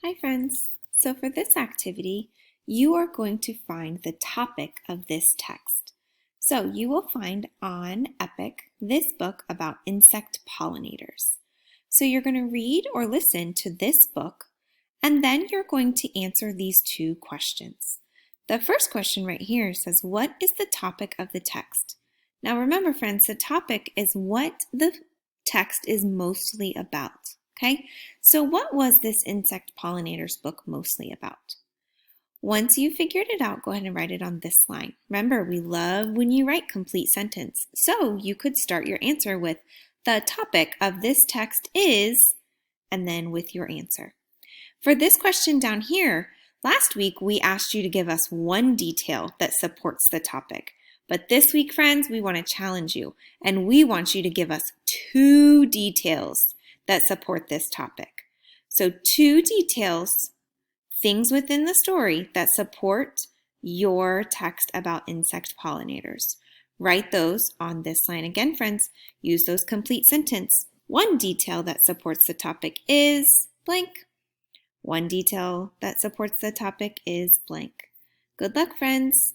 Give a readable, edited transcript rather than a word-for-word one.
Hi friends! So for this activity, you are going to find the topic of this text. So you will find on Epic this book about insect pollinators. So you're going to read or listen to this book, and then you're going to answer these two questions. The first question right here says, what is the topic of the text? Now remember friends, the topic is what the text is mostly about. Okay, so what was this insect pollinators book mostly about? Once you figured it out, go ahead and write it on this line. Remember, we love when you write complete sentence. So you could start your answer with the topic of this text is, and then with your answer. For this question down here, last week we asked you to give us one detail that supports the topic. But this week, friends, we want to challenge you, and we want you to give us two details that support this topic. So two details, things within the story that support your text about insect pollinators. Write those on this line. Again, friends, use those complete sentence. One detail that supports the topic is blank. One detail that supports the topic is blank. Good luck, friends.